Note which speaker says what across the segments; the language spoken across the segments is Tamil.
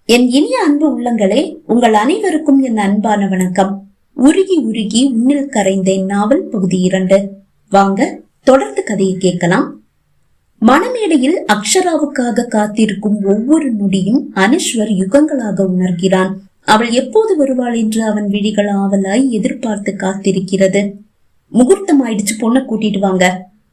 Speaker 1: என் இனிய அன்பு உள்ளங்களே, உங்கள் அனைவருக்கும் என் அன்பான வணக்கம். உருகி உருகி உன்னில் கரைந்தேன் நாவல் பகுதி 2. வாங்க தொடர்ந்து கதையை கேட்கலாம். மணமேடையில் அக்ஷராவுக்காக காத்திருக்கும் ஒவ்வொரு நொடியும் அனஸ்வர் யுகங்களாக உணர்கிறான். அவள் எப்போது வருவாள் என்று அவன் விழிகள் ஆவலாய் எதிர்பார்த்து காத்திருக்கிறது. முகூர்த்தம் ஆயிடுச்சு, பொண்ணை கூட்டிட்டு வாங்க.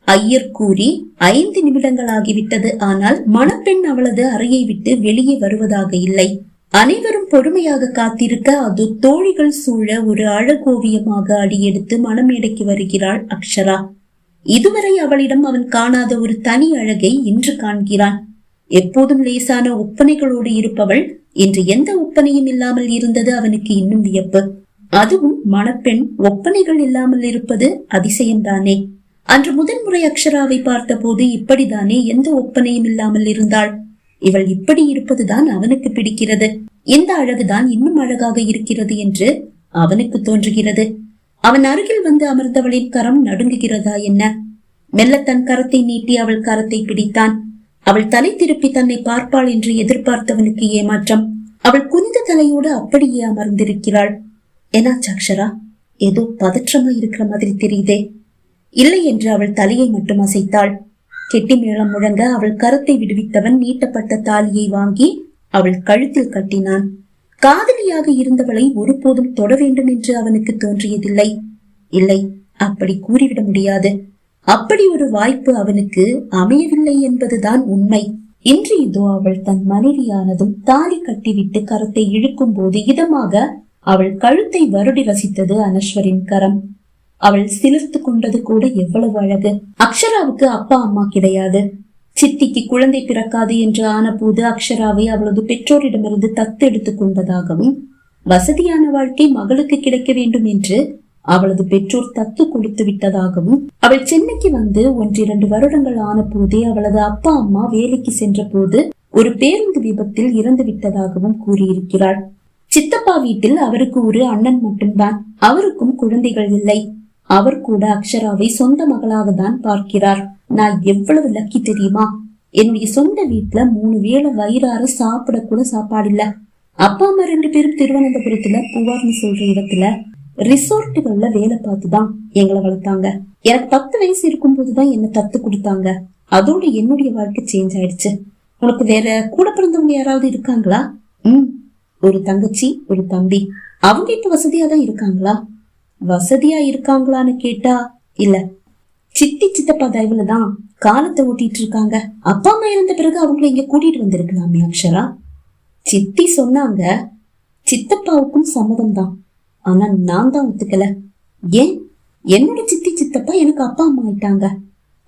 Speaker 1: ஐயர் கூறி 5 நிமிடங்கள் ஆகிவிட்டது. ஆனால் மணப்பெண் அவளது அறையை விட்டு வெளியே வருவதாக இல்லை. அனைவரும் பொறுமையாக காத்திருக்க அது தோழிகள் சூழ ஒரு அழகோவியமாக அடியெடுத்து மணமேடைக்கு வருகிறாள் அக்ஷரா. இதுவரை அவளிடம் அவன் காணாத ஒரு தனி அழகை இன்று காண்கிறான். எப்போதும் லேசான ஒப்பனைகளோடு இருப்பவள் இன்று எந்த ஒப்பனையும் இல்லாமல் இருந்தது அவனுக்கு இன்னும் வியப்பு. அதுவும் மணப்பெண் ஒப்பனைகள் இல்லாமல் இருப்பது அதிசயம்தானே. அன்று முதன்முறை அக்ஷராவை பார்த்த போது இப்படித்தானே, எந்த ஒப்பனையும் இல்லாமல் இருந்தாள். இவள் இப்படி இருப்பதுதான் அவனுக்கு பிடிக்கிறது. இந்த அழகுதான் இன்னும் அழகாக இருக்கிறது என்று அவனுக்கு தோன்றுகிறது. அவன் அருகில் வந்து அமர்ந்தவளின் கரம் நடுங்குகிறதா என்ன? மெல்ல தன் கரத்தை நீட்டி அவள் கரத்தை பிடித்தான். அவள் தலை திருப்பி தன்னை பார்ப்பாள் என்று எதிர்பார்த்தவனுக்கு ஏமாற்றம். அவள் குனிந்த தலையோடு அப்படியே அமர்ந்திருக்கிறாள். என்னாச்சு அக்ஷரா? ஏதோ பதற்றமா இருக்கிற மாதிரி தெரியுதே. இல்லை என்று அவள் தலையை மட்டும் அசைத்தாள். கெட்டி மேளம் முழங்க அவள் கரத்தை விடுவித்தவன் நீட்டப்பட்ட தாலியை வாங்கி அவள் கழுத்தில் கட்டினான். காதலியாக இருந்தவளை ஒருபோதும் தொட வேண்டும் என்று அவனுக்கு தோன்றியதில்லை. இல்லை, அப்படி கூறிவிட முடியாது. அப்படி ஒரு வாய்ப்பு அவனுக்கு அமையவில்லை என்பதுதான் உண்மை. இன்று இதோ அவள் தன் மனைவியானதும் தாலி கட்டிவிட்டு கரத்தை இழுக்கும் போது இதமாக அவள் கழுத்தை வருடி ரசித்தது அனஸ்வரின் கரம். அவள் சிலிர்த்து கொண்டது கூட எவ்வளவு அழகு. அக்ஷராவுக்கு அப்பா அம்மா கிடையாது. சித்திக்கு குழந்தை பிறக்காது என்று ஆன போது அக்ஷராவை அவளது பெற்றோரிடமிருந்து தத்தெடுத்துக் கொண்டதாகவும், வசதியான வாழ்க்கை மகளுக்கு கிடைக்க வேண்டும் என்று அவளது பெற்றோர் தத்து கொடுத்து விட்டதாகவும், அவள் சென்னைக்கு வந்து 1-2 வருடங்கள் ஆன போதே அவளது அப்பா அம்மா வேலைக்கு சென்ற போது ஒரு பேருந்து விபத்தில் இறந்து விட்டதாகவும் கூறியிருக்கிறாள். சித்தப்பா வீட்டில் அவருக்கு ஒரு அண்ணன் மட்டும்தான். அவருக்கும் குழந்தைகள் இல்லை. அவர் கூட அக்ஷராவை சொந்த மகளாக தான் பார்க்கிறார். நான் எவ்வளவு லக்கி தெரியுமா? என்னுடைய சொந்த வீட்டுல 3 வேளை வயிறார சாப்பிட கூட சாப்பாடு இல்ல. அப்பா அம்மா 2 பேரும் திருவனந்தபுரத்துல புவார்னு சொல்ற இடத்துல ரிசோர்ட்டுகள்ல வேலை பார்த்துதான் எங்களை வளர்த்தாங்க. எனக்கு 10 வயசு இருக்கும் போதுதான் என்ன தத்து கொடுத்தாங்க. அதோட என்னுடைய வாழ்க்கை சேஞ்ச் ஆயிடுச்சு. உனக்கு வேற கூட பிறந்தவங்க யாராவது இருக்காங்களா? ஒரு தங்கச்சி, ஒரு தம்பி. அவங்க இப்ப வசதியாதான் இருக்காங்களா? வசதியா இருக்காங்களான்னு கேட்டா இல்ல, சித்தி சித்தப்பா தயவுலதான் காலத்தை ஓட்டிட்டு இருக்காங்க. அப்பா அம்மா இறந்த பிறகு அவங்களை இங்க கூட்டிட்டு வந்திருக்கலாமே அக்ஷரா. சித்தி சொன்னாங்க. சித்தப்பாவுக்கும் சம்மதம் தான். ஆனா நான் தான் ஒத்துக்கல. ஏன்? என்னோட சித்தி சித்தப்பா எனக்கு அப்பா அம்மா ஆயிட்டாங்க.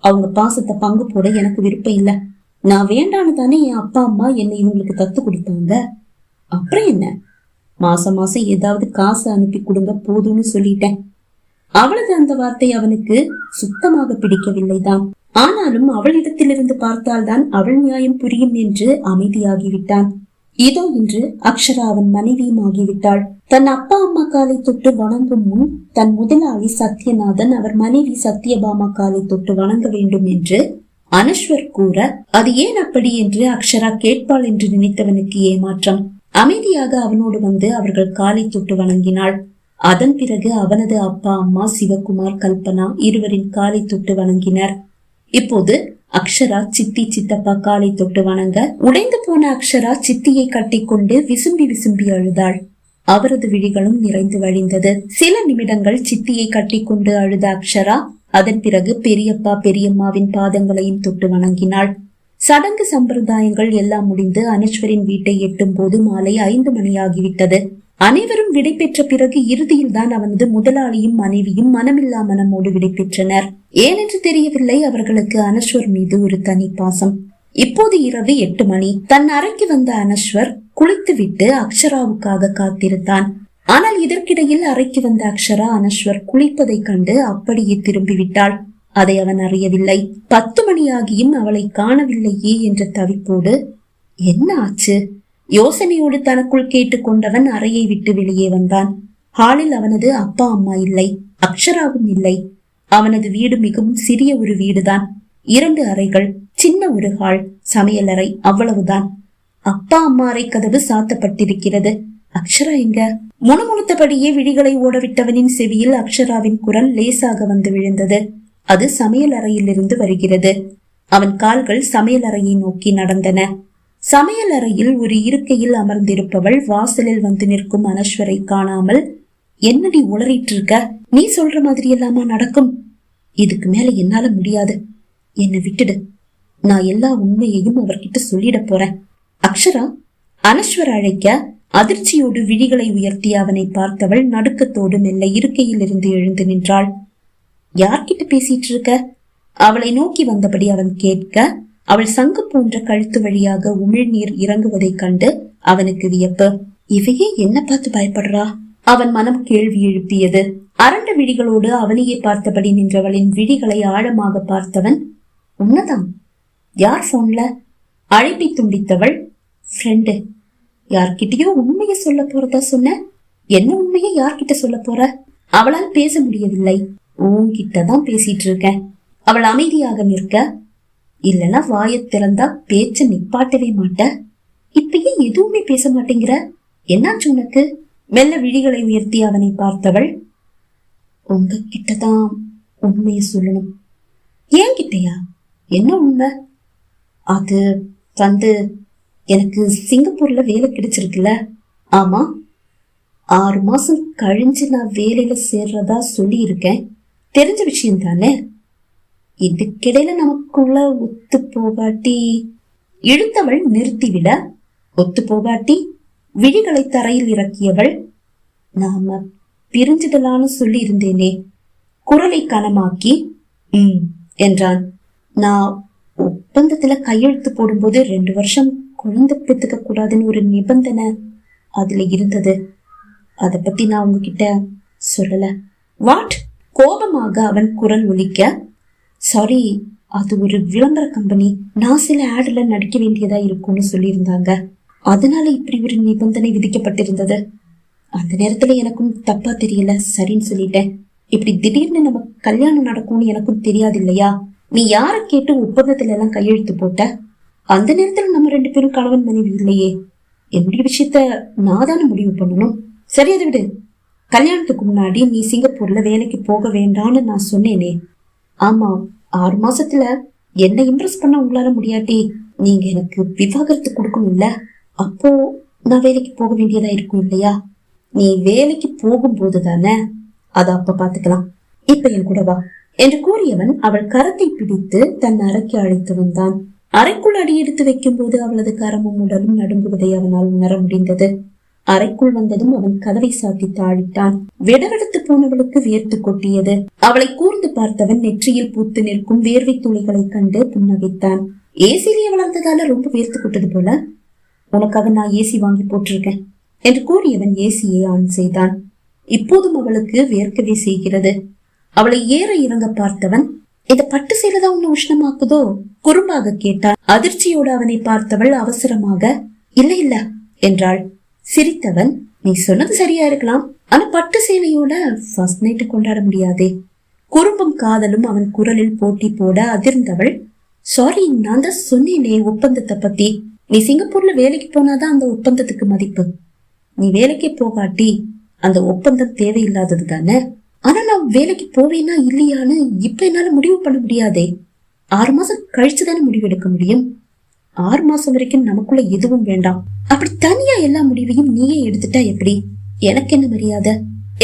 Speaker 1: அவங்க பாசத்தை பங்கு போட எனக்கு விருப்பம் இல்ல. நான் வேண்டான்னு தானே என் அப்பா அம்மா என்னை இவங்களுக்கு தத்து கொடுத்தாங்க. அப்புறம் என்ன, மாசம் மாசம் ஏதாவது காசு அனுப்பி கொடுங்க போதும்னு சொல்லிட்டேன். அவளது அந்த வார்த்தை அவனுக்கு சுத்தமாக பிடிக்கவில்லைதான். ஆனாலும் அவளிடத்திலிருந்து பார்த்தால்தான் அவள் நியாயம் புரியும் என்று அமைதியாகிவிட்டான். இதோ இன்று அக்ஷரா அவன் மனைவியும் ஆகிவிட்டாள். தன் அப்பா அம்மா காலை தொட்டு வணங்கும் முன் தன் முதலாளி சத்யநாதன் அவர் மனைவி சத்யபாமா காலை தொட்டு வணங்க வேண்டும் என்று அனஸ்வர் கூற, அது ஏன் அப்படி என்று அக்ஷரா கேட்பாள் என்று நினைத்தவனுக்கு ஏமாற்றம். அமைதியாக அவனோடு வந்து அவர்கள் காலை தொட்டு வணங்கினாள். அதன் பிறகு அவனது அப்பா அம்மா சிவகுமார், கல்பனா இருவரின் காலை தொட்டு வணங்கினர். இப்போது அக்ஷரா சித்தி சித்தப்பா காலை தொட்டு வணங்க, உடைந்து போன அக்ஷரா சித்தியை கட்டி கொண்டு விசும்பி விசும்பி அழுதாள். அவரது விழிகளும் நிறைந்து வழிந்தது. சில நிமிடங்கள் சித்தியை கட்டி கொண்டு அழுத அக்ஷரா அதன் பிறகு பெரியப்பா பெரியம்மாவின் பாதங்களையும் தொட்டு வணங்கினாள். சடங்கு சம்பிரதாயங்கள் எல்லாம் முடிந்து அனஸ்வரின் வீட்டை எட்டும் போது மாலை 5 மணியாகிவிட்டது. அனைவரும் விடை பெற்ற பிறகு இறுதியில் தான் அவனது முதலாளியும் மனைவியும் மனமில்லா மனமோடு விடை பெற்றனர். ஏனென்று தெரியவில்லை, அவர்களுக்கு அனஸ்வர் மீது ஒரு தனி பாசம். இப்போது இரவு 8 மணி. தன் அறைக்கு வந்த அனஸ்வர் குளித்து விட்டு அக்ஷராவுக்காக காத்திருந்தான். ஆனால் இதற்கிடையில் அறைக்கு வந்த அக்ஷரா அனஸ்வர் குளிப்பதை கண்டு அப்படியே திரும்பிவிட்டாள். அதை அவன் அறியவில்லை. 10 மணியாகியும் அவளை காணவில்லையே என்ற தவிப்போடு என்ன ஆச்சு யோசனையோடு தனக்குள் கேட்டுக்கொண்டவன் அறையை விட்டு வெளியே வந்தான். ஹாலில் அவனது அப்பா அம்மா இல்லை, அக்ஷராவும் இல்லை. அவனது வீடு மிகவும் சிறிய ஒரு வீடுதான். 2 அறைகள், சின்ன ஒரு ஹால், சமையலறை, அவ்வளவுதான். அப்பா அம்மா அறை கதவு சாத்தப்பட்டிருக்கிறது. அக்ஷரா எங்க? முணுமுணுத்தபடியே விழிகளை ஓடவிட்டவனின் செவியில் அக்ஷராவின் குரல் லேசாக வந்து விழுந்தது. அது சமையல் அறையில் இருந்து வருகிறது. அவன் கால்கள் சமையல் அறையை நோக்கி நடந்தன. சமையல் அறையில் ஒரு இருக்கையில் அமர்ந்திருப்பவள் வாசலில் வந்து நிற்கும் அனஸ்வரை காணாமல், என்னடி உளறிட்டு இருக்க? நீ சொல்ற மாதிரி எல்லாமா நடக்கும்? இதுக்கு மேல என்னால முடியாது, என்னை விட்டுடு. நான் எல்லா உண்மையையும் அவர்கிட்ட சொல்லிட போறேன். அக்ஷரா, அனஸ்வர் அழைக்க அதிர்ச்சியோடு விழிகளை உயர்த்தி அவனை பார்த்தவள் நடுக்கத்தோடு மெல்ல இருக்கையில் இருந்து எழுந்து நின்றாள். யார்கிட்ட பேசிட்டு இருக்க? அவளை நோக்கி வந்தபடி அவன் கேட்க, அவள் சங்கு போன்ற கழுத்து வழியாக உமிழ்நீர் இறங்குவதை கண்டு அவனுக்கு வியப்பு. இவையே என்ன பார்த்து பயப்படுறா? அவன் மனம் கேள்வி எழுப்பியது. அரண்ட விழிகளோடு அவனையே பார்த்தபடி நின்றவளின் விழிகளை ஆழமாக பார்த்தவன், உன்னதான்? யார் போன்ல? அழைப்பை துண்டித்தவள், ஃப்ரெண்டு. யார்கிட்டயோ உண்மைய சொல்ல போறதா சொன்ன. என்ன உண்மையை யார்கிட்ட சொல்ல போற? அவளால் பேச முடியவில்லை. உன்கிட்டதான் பேசிட்டு இருக்கேன். அவள் அமைதியாக நிற்க, இல்லனா வாய திறந்தா பேச்ச நிப்பாட்டவே மாட்ட. இப்பயே எதுவுமே பேச மாட்டேங்கிற, என்னாச்சு உனக்கு? மெல்ல விழிகளை உயர்த்தி அவனை பார்த்தவள், உங்ககிட்டதான் உண்மைய சொல்லணும். ஏன் கிட்டையா? என்ன உண்மை? அது வந்து, எனக்கு சிங்கப்பூர்ல வேலை கிடைச்சிருக்குல்ல? ஆமா, 6 மாசம் கழிஞ்சு நான் வேலையில சேர்றதா சொல்லி இருக்கேன். தெரிஞ்ச விஷயம் தானே? இதுக்கிடையில நமக்குள்ள ஒத்து போகாட்டி? இழுத்தவள் நிறுத்திவிட, ஒத்து போகாட்டி? விழிகளை தரையில் இறக்கியவள், நாம பிரிஞ்சிடலான்னு சொல்லி இருந்தேனே. குரலை கனமாக்கி என்றான். நான் ஒப்பந்தத்துல கையெழுத்து போடும்போது 2 வருஷம் குழந்தை பெத்துக்க கூடாதுன்னு ஒரு நிபந்தனை அதுல இருந்தது. அத பத்தி நான் உங்ககிட்ட சொல்லல. வாட்? கோபமாக அவன் குரல் ஒலிக்க, சாரி, அது ஒரு விளம்பர கம்பெனி. நான் சில ஆட்ல நடிக்க வேண்டியதா இருக்கும்னு சொல்லியிருந்தாங்க. அதனால இப்படி ஒரு நிபந்தனை விதிக்கப்பட்டிருந்தது. அந்த நேரத்துல எனக்கும் தப்பா தெரியல, சரின்னு சொல்லிட்டேன். இப்படி திடீர்னு நம்ம கல்யாணம் நடக்கும்னு எனக்கும் தெரியாது இல்லையா? நீ யார கேட்டு ஒப்பந்தத்துல எல்லாம் கையெழுத்து போட்ட? அந்த நேரத்துல நம்ம 2 பேரும் கணவன் மனைவி இல்லையே. என்னுடைய விஷயத்த நான் தானே முடிவு பண்ணணும். சரி, அதை விடு. கல்யாணத்துக்கு முன்னாடி நீ சிங்கப்பூர்ல வேலைக்கு போக வேண்டான்னு நான் சொன்னேனே. ஆமா, 6 மாசத்துல என்ன இம்ப்ரெஸ் பண்ண உங்களால முடியாட்டி நீங்க எனக்கு விவாகரத்து கொடுக்கணும்ல. அப்போ நான் வேலைக்கு போக வேண்டியதா இருக்கும் இல்லையா? நீ வேலைக்கு போகும்போது தானே, அத அப்ப பாத்துக்கலாம். இப்ப என் கூட வா என்று கூறியவன் அவள் கரத்தை பிடித்து தன் அறைக்கு அழைத்து வந்தான். அறைக்குள் அடி எடுத்து வைக்கும் போது அவளது கரமும் உடலும் நடுங்குவதை அவனால் உணர முடிந்தது. அறைக்குள் வந்ததும் அவன் கதவை சாத்தி தாழிட்டான். விடவெடுத்து போனவளுக்கு வியர்த்து கொட்டியது. அவளை கூர்ந்து பார்த்தவன் நெற்றியில் பூத்து நிற்கும் வேர்வை துளிகளை கண்டு புன்னகைத்தான். ஏசிலேயே வளர்ந்ததால ரொம்ப வியர்த்து கொட்டது போல. உனக்காக நான் ஏசி வாங்கி போட்டிருக்கேன் என்று கூறியவன் ஏசியை ஆன் செய்தான். இப்போதும் அவளுக்கு வேர்க்கவே செய்கிறது. அவளை ஏற இறங்க பார்த்தவன், இந்த பட்டு சேலைதான் உன்னை உஷ்ணமாக்குதோ? குறும்பாக கேட்டான். அதிர்ச்சியோடு அவனை பார்த்தவள் அவசரமாக, இல்ல இல்ல என்றாள். சிரித்தவன், நீ சொன்னது சரியா இருக்கலாம், ஆனா பட்டு சேலையோட ஃபர்ஸ்ட் நைட் கொண்டாட முடியாதே. குறும்பும் காதலும் அவன் குரலில் போட்டி போட அதிர்ந்தவள், சாரி, நான் தான் சொன்னேனே ஒப்பந்தத்தை பத்தி. நீ சிங்கப்பூர்ல வேலைக்கு போனாதான் அந்த ஒப்பந்தத்துக்கு மதிப்பு. நீ வேலைக்கு போகாட்டி அந்த ஒப்பந்தம் தேவையில்லாதது தானே. ஆனா நான் வேலைக்கு போவேனா இல்லையான்னு இப்ப என்னால முடிவு பண்ண முடியாதே. 6 மாசம் கழிச்சுதானே முடிவெடுக்க முடியும். 6 மாசம் வரைக்கும் நமக்குள்ள எதுவும் வேண்டாம். அப்படி தனியா எல்லா முடிவையும் நீயே எடுத்துட்டா எப்படி? எனக்கு என்ன மரியாதை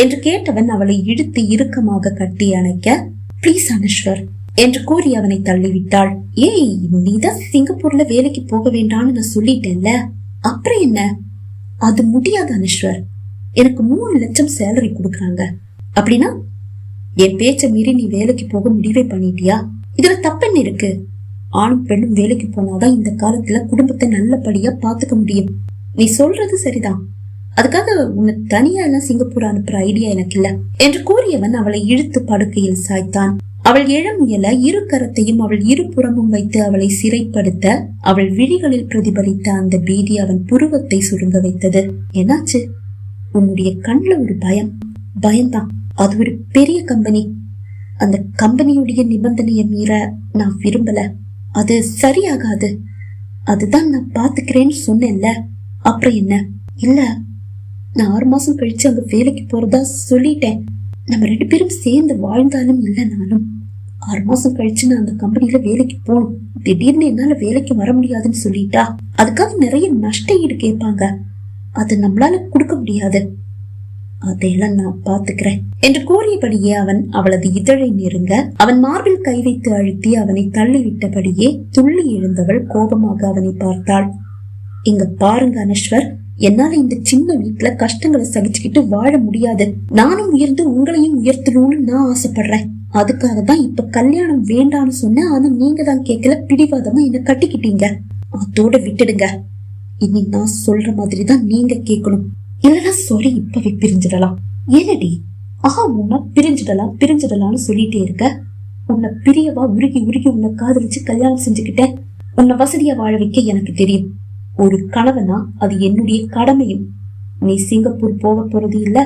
Speaker 1: என்று கேட்டவன் அவளை இழுத்து இறுக்கமாக கட்டி அணைக்க, பிளீஸ் அனஸ்வர் என்று கூறி அவனை தள்ளிவிட்டாள். ஏய், நீதான் சிங்கப்பூர்ல வேலைக்கு போக வேண்டாம்னு நான் சொல்லிட்டேன்ல, அப்புறம் என்ன? அது முடியாது அனஸ்வர். எனக்கு 3 லட்சம் சேலரி கொடுக்கறாங்க. அப்படின்னா என் பேச்ச மீறி நீ வேலைக்கு போக முடிவே பண்ணிட்டியா? இதுல தப்பென்ன இருக்கு? ஆணும் பெண்ணும் வேலைக்கு போனாதான் இந்த காலத்துல குடும்பத்தை நல்லபடியா பாத்துக்க முடியும். நீ சொல்றது சரிதான். அதுக்காக உன்னை தனியா எல்லாம் சிங்கப்பூர் அனுப்புற ஐடியா எனக்கு இல்ல என்று கூறியவன் அவளை இழுத்து படுக்கையில் சாய்த்தான். அவள் எழ முயல இரு கரத்தையும் அவள் இருபுறமும் வைத்து அவளை சிறைப்படுத்த அவள் விழிகளில் பிரதிபலித்த அந்த பீதி அவன் புருவத்தை சுருங்க வைத்தது. என்னாச்சு? உன்னுடைய கண்ணுல ஒரு பயம்தான். அது ஒரு பெரிய கம்பெனி. அந்த கம்பெனியுடைய நிபந்தனையை மீற நான் விரும்பல. அது சரியாகாது. அதுதான் நான் பாத்துக்கிறேன்னு சொன்னேன்ல, அப்புறம் என்ன? இல்ல, நான் 6 மாசம் கழிச்சு அங்க வேலைக்கு போறதா சொல்லிட்டேன். நம்ம 2 பேரும் சேர்ந்து வாழ்ந்தாலும் இல்லைனாலும் 6 மாசம் கழிச்சு நான் அந்த கம்பெனில வேலைக்கு போகணும். திடீர்னு என்னால வேலைக்கு வர முடியாதுன்னு சொல்லிட்டா அதுக்காக நிறைய நஷ்ட ஈடு கேட்பாங்க. அது நம்மளால கொடுக்க முடியாது. அதையெல்லாம் நான் பாத்துக்கிறேன் என்று கூறியபடியே அவன் அவளது இதழை நெருங்க அவன் மார்பில் கை வைத்து அழுத்தி அவனை தள்ளிவிட்டபடியே துள்ளி எழுந்தவள் கோபமாக அவனை பார்த்தாள். இங்க பாருங்க அனஸ்வர், என்னால இந்த சின்ன வீட்டுல கஷ்டங்களை சகிச்சுக்கிட்டு வாழ முடியாது. நானும் உயர்ந்து உங்களையும் உயர்த்தணும்னு நான் ஆசைப்படுறேன். அதுக்காக தான் இப்ப கல்யாணம் வேண்டான்னு சொன்ன. ஆனா நீங்க தான் கேட்கல, பிடிவாதமா என்ன கட்டிக்கிட்டீங்க. அதோட விட்டுடுங்க. இனி நான் சொல்ற மாதிரிதான் நீங்க கேட்கணும். இல்லனா சாரி, இப்பவே பிரிஞ்சிடலாம். ஏனடி உன்ன பிரிஞ்சிடலாம்னு சொல்லிட்டே இருக்க? உன்னை பிரியவா உருகி உன்னை காதலிச்சு கல்யாணம் செஞ்சுக்கிட்டேன். உன்னை வசதியா வாழ வைக்க எனக்கு தெரியும். ஒரு கணவனா அது என்னுடைய கடமையும். நீ சிங்கப்பூர் போக போறது இல்ல,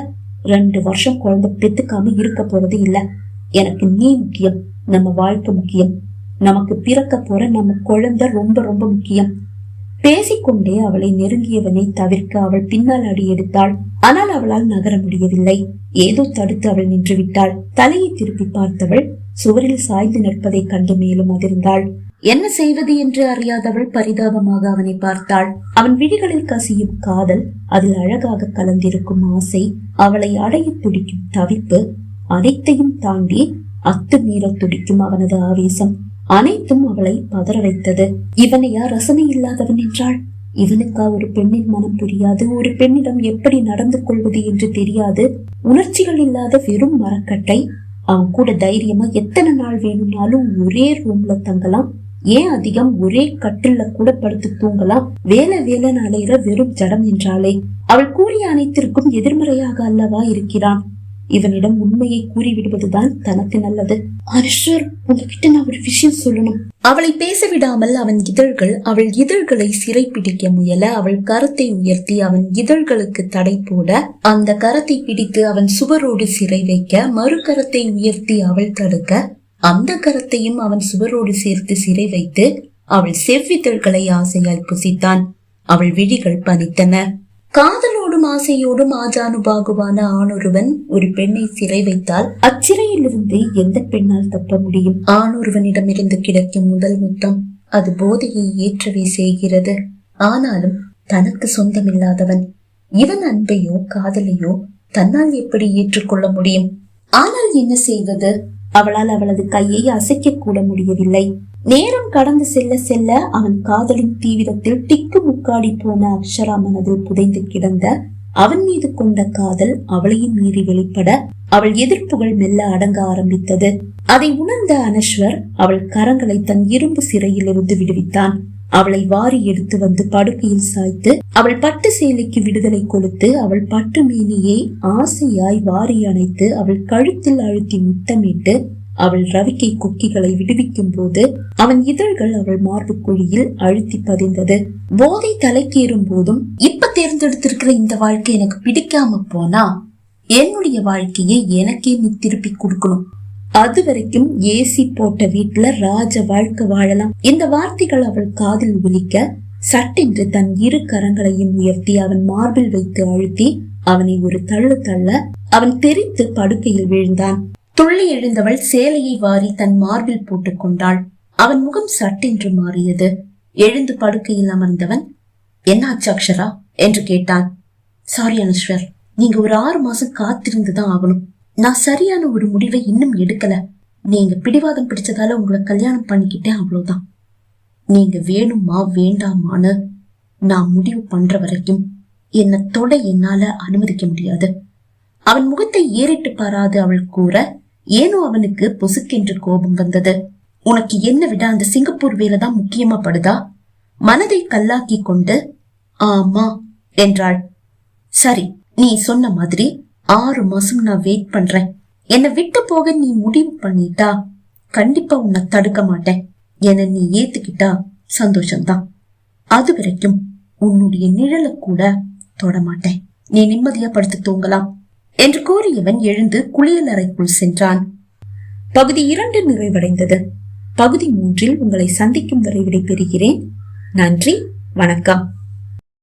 Speaker 1: 2 வருஷம் குழந்தை பெத்துக்காம இருக்க போறது இல்ல. எனக்கு நீ முக்கியம், நம்ம வாழ்க்கை முக்கியம், நமக்கு பிறக்க போற நம்ம குழந்தை ரொம்ப ரொம்ப முக்கியம். பேசிக்கொண்டே அவளை நெருங்கியவனை தவிர்க்க அவள் பின்னால் அடி எடுத்தாள். ஆனால் அவளால் நகர முடியவில்லை. ஏதோ தடுத்து அவள் நின்று விட்டாள். தலையை திருப்பி பார்த்தவள் சுவரில் சாய்ந்து நிற்பதை கண்டு மேலும் அதிர்ந்தாள். என்ன செய்வது என்று அறியாதவள் பரிதாபமாக அவனை பார்த்தாள். அவன் விழிகளில் கசியும் காதல், அதில் அழகாக கலந்திருக்கும் ஆசை, அவளை அடைய துடிக்கும் தவிப்பு, அனைத்தையும் தாண்டி அத்துமீற துடிக்கும் அவனது ஆவேசம், அனைத்தும் அவளை பதற வைத்தது. இவனையா ரசனை இல்லாதவன் என்றாள்? இவனுக்கா ஒரு பெண்ணின் மனம் புரியாது? ஒரு பெண்ணிடம் எப்படி நடந்து கொள்வது என்று தெரியாது? உணர்ச்சிகள் இல்லாத வெறும் மரக்கட்டை. அவன் கூட தைரியமா எத்தனை நாள் வேணும்னாலும் ஒரே ரூம்ல தங்கலாம். ஏன் அதிகம், ஒரே கட்டில்ல கூட படுத்து தூங்கலாம். வேலை அலையிற வெறும் ஜடம் என்றாலே. அவள் கூறிய அனைத்திற்கும் எதிர்மறையாக அல்லவா இருக்கிறான். இவனிடம் உண்மையை கூறிவிடுவதுதான் தனக்கு நல்லது. அனுஷர், உங்ககிட்ட நான் ஒரு விஷயம் சொல்லணும். அவளை பேச விடாமல் அவன் இதழ்கள் அவள் இதழ்களை சிறை பிடிக்க முயல அவள் கரத்தை உயர்த்தி அவன் இதழ்களுக்கு தடை போட அந்த கரத்தை பிடித்து அவன் சுவரோடு சிறை வைக்க மறு கரத்தை உயர்த்தி அவள் தடுக்க அந்த கரத்தையும் அவன் சுவரோடு சேர்த்து சிறை வைத்து அவள் செவ்விதழ்களை ஆசையால் புசித்தான். அவள் விழிகள் பனித்தன. காதலோடும் ஆசையோடும் ஆஜானுபாகுவான ஆணொருவன் ஒரு பெண்ணை சிறை வைத்தால் அச்சிறையிலிருந்து எந்த பெண்ணால் தப்ப முடியும்? ஆணொருவனிடமிருந்து கிடைக்கும் முதல் முத்தம் அது போதையை ஏற்றவே செய்கிறது. ஆனாலும் தனக்கு சொந்தமில்லாதவன் இவன் அன்பையோ காதலையோ தன்னால் எப்படி ஏற்றுக்கொள்ள முடியும்? ஆனால் என்ன செய்வது? அவளால் அவளது கையை அசைக்க கூட முடியவில்லை. நேரம் கடந்து செல்ல செல்ல அவன் காதலின் தீவிரத்தில் திக்கு முக்காடி போன அக்ஷரா மனதில் புதைந்து கிடந்த அவன் மீது கொண்ட காதல் அவளையும் மீறி வெளிப்பட அவள் எதிர்ப்புகள் மெல்ல அடங்க ஆரம்பித்தது. அதை உணர்ந்த அனஸ்வர் அவள் கரங்களை தன் இரும்பு சிறையிலிருந்து விடுவித்தான். அவளை வாரி எடுத்து வந்து படுக்கையில் சாய்த்து அவள் பட்டு சேலைக்கு விடுதலை கொடுத்து அவள் பட்டு மேனியை ஆசையாய் வாரி அணைத்து அவள் கழுத்தில் அழுத்தி முத்தமிட்டு அவள் ரவிக்கை கொக்கிகளை விடுவிக்கும் போது அவன் இதழ்கள் அவள் மார்பு குழியில் அழுத்தி பதிந்தது. போதை தலைக்கேறும் போதும் இப்ப தேர்ந்தெடுத்திருக்கிற இந்த வாழ்க்கை எனக்கு பிடிக்காம போனா என்னுடைய வாழ்க்கையை எனக்கே நீ திருப்பி கொடுக்கணும். அது வரைக்கும் ஏசி போட்ட வீட்டுல ராஜ வாழ்க்கை வாழலாம். இந்த வார்த்தைகள் அவள் காதில் ஒலிக்க சட்டென்று தன் இரு கரங்களையும் உயர்த்தி அவன் மார்பில் வைத்து அழுத்தி அவனை ஒரு தள்ளு தள்ள அவன் தெரித்து படுக்கையில் விழுந்தான். துள்ளி எழுந்தவள் சேலையை வாரி தன் மார்பில் போட்டுக் கொண்டாள். அவன் முகம் சட்டென்று மாறியது. எழுந்து படுக்கையில் அமர்ந்தவன், என்னாச்சு அக்ஷரா என்று கேட்டான். சாரி அனுஸ்வர், நீங்க ஒரு 6 மாசம் காத்திருந்துதான் ஆகணும். நான் சரியான ஒரு முடிவை இன்னும் எடுக்கல. நீங்க பிடிவாதம் பிடிச்சதால உங்களை கல்யாணம் பண்ணிக்கிட்டேன், அவ்வளவுதான். நீங்க வேணுமா வேண்டாமான்னு நான் முடிவு பண்ற வரைக்கும் என்ன தொட என்னால அனுமதிக்க முடியாது. அவன் முகத்தை ஏறிட்டு பாராது அவள் கூற ஏனோ அவனுக்கு பொசுக்கென்று கோபம் வந்தது. உனக்கு என்ன விட அந்த சிங்கப்பூர் வேலைதான் முக்கியமா படுதா? மனதை கல்லாக்கி கொண்டு ஆமா என்றாள். சரி, நீ சொன்ன மாதிரி 6 மாசம் நான் வெயிட் பண்றேன். என்னை விட்டு போக நீ முடிவு பண்ணிட்டா கண்டிப்பா உன்னை தடுக்க மாட்டேன். என்ன நீ ஏத்துக்கிட்டா சந்தோஷம்தான். அது வரைக்கும் உன்னுடைய நிழலை கூட தொட மாட்டேன். நீ நிம்மதியா படுத்து தூங்கலாம் என்று கூறியவன் எழுந்து குளியல் அறைக்குள் சென்றான். பகுதி 2 நிறைவடைந்தது. பகுதி 3 உங்களை சந்திக்கும் வரை விடைபெறுகிறேன். நன்றி, வணக்கம்.